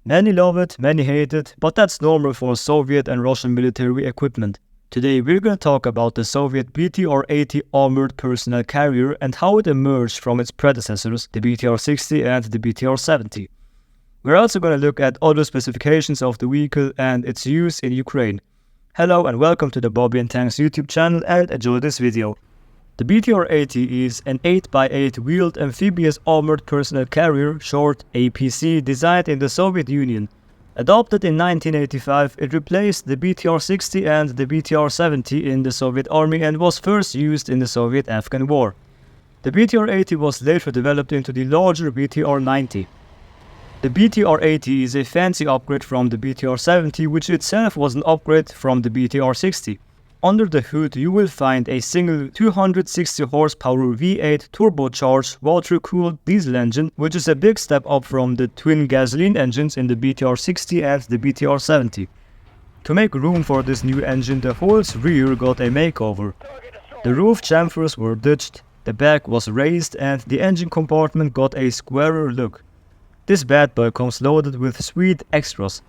Many love it, many hate it, but that's normal for Soviet and Russian military equipment. Today we're going to talk about the Soviet BTR-80 armored personnel carrier and how it emerged from its predecessors, the BTR-60 and the BTR-70. We're also going to look at other specifications of the vehicle and its use in Ukraine. Hello and welcome to the Bobi and Tanks YouTube channel and enjoy this video. The BTR-80 is an 8x8 wheeled amphibious armored personnel carrier, short APC, designed in the Soviet Union. Adopted in 1985, it replaced the BTR-60 and the BTR-70 in the Soviet Army and was first used in the Soviet-Afghan War. The BTR-80 was later developed into the larger BTR-90. The BTR-80 is a fancy upgrade from the BTR-70, which itself was an upgrade from the BTR-60. Under the hood, you will find a single 260 horsepower V8 turbocharged water-cooled diesel engine, which is a big step up from the twin gasoline engines in the BTR-60 and the BTR-70. To make room for this new engine, the whole rear got a makeover. The roof chamfers were ditched, the back was raised, and the engine compartment got a squarer look. This bad boy comes loaded with sweet extras: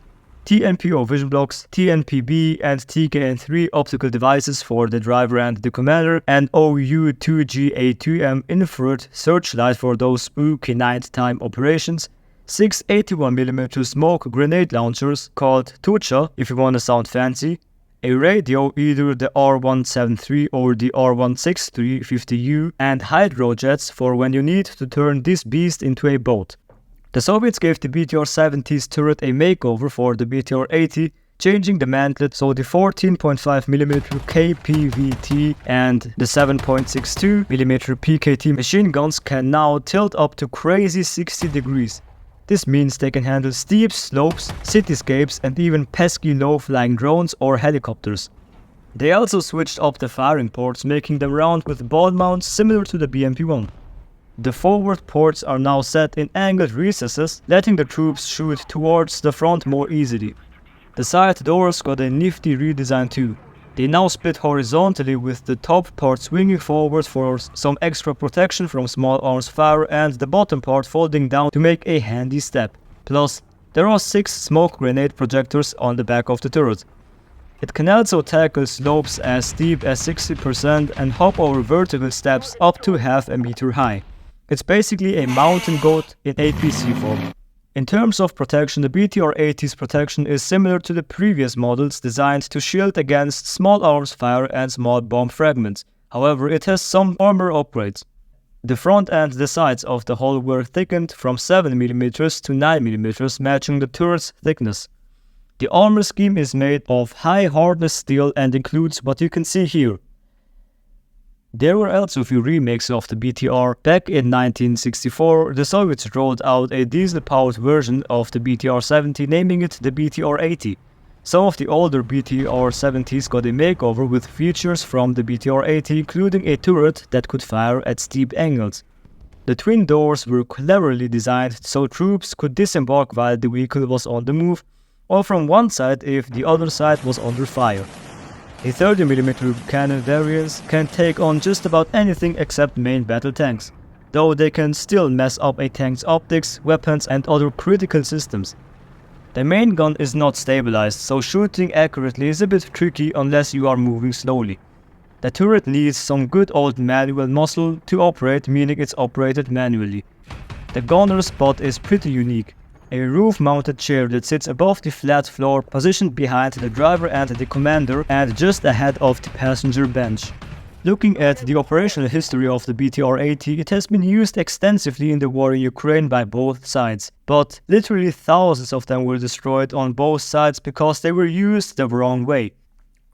TNPO vision blocks, TNPB and TKN3 optical devices for the driver and the commander, and OU2GA2M infrared searchlight for those spooky nighttime operations, 6 81mm smoke grenade launchers called Tucha if you wanna sound fancy, a radio, either the R173 or the R163 50U, and hydrojets for when you need to turn this beast into a boat. The Soviets gave the BTR-70's turret a makeover for the BTR-80, changing the mantlet so the 14.5mm KPVT and the 7.62mm PKT machine guns can now tilt up to crazy 60 degrees. This means they can handle steep slopes, cityscapes, and even pesky low-flying drones or helicopters. They also switched up the firing ports, making them round with ball mounts similar to the BMP-1. The forward ports are now set in angled recesses, letting the troops shoot towards the front more easily. The side doors got a nifty redesign too. They now split horizontally with the top part swinging forward for some extra protection from small arms fire and the bottom part folding down to make a handy step. Plus, there are 6 smoke grenade projectors on the back of the turret. It can also tackle slopes as steep as 60% and hop over vertical steps up to half a meter high. It's basically a mountain goat in APC form. In terms of protection, the BTR-80's protection is similar to the previous models, designed to shield against small arms fire and small bomb fragments. However, it has some armor upgrades. The front and the sides of the hull were thickened from 7mm to 9mm, matching the turret's thickness. The armor scheme is made of high hardness steel and includes what you can see here. There were also a few remakes of the BTR. Back in 1964, the Soviets rolled out a diesel-powered version of the BTR-70, naming it the BTR-80. Some of the older BTR-70s got a makeover with features from the BTR-80, including a turret that could fire at steep angles. The twin doors were cleverly designed so troops could disembark while the vehicle was on the move, or from one side if the other side was under fire. A 30mm cannon variants can take on just about anything except main battle tanks, though they can still mess up a tank's optics, weapons, and other critical systems. The main gun is not stabilized, so shooting accurately is a bit tricky unless you are moving slowly. The turret needs some good old manual muscle to operate, meaning it's operated manually. The gunner spot is pretty unique. A roof-mounted chair that sits above the flat floor, positioned behind the driver and the commander and just ahead of the passenger bench. Looking at the operational history of the BTR-80, it has been used extensively in the war in Ukraine by both sides, but literally thousands of them were destroyed on both sides because they were used the wrong way.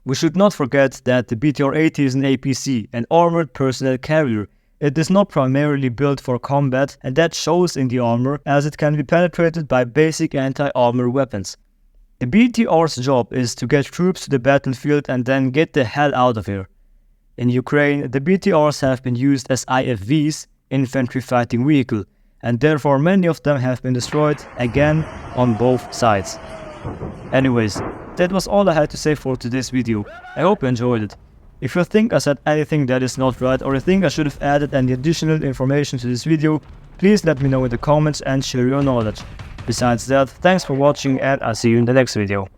We should not forget that the BTR-80 is an APC, an armored personnel carrier. It is not primarily built for combat, and that shows in the armor, as it can be penetrated by basic anti-armor weapons. The BTR's job is to get troops to the battlefield and then get the hell out of here. In Ukraine, the BTRs have been used as IFVs, infantry fighting vehicle, and therefore many of them have been destroyed, again, on both sides. Anyways, that was all I had to say for today's video. I hope you enjoyed it. If you think I said anything that is not right, or you think I should have added any additional information to this video, please let me know in the comments and share your knowledge. Besides that, thanks for watching and I'll see you in the next video.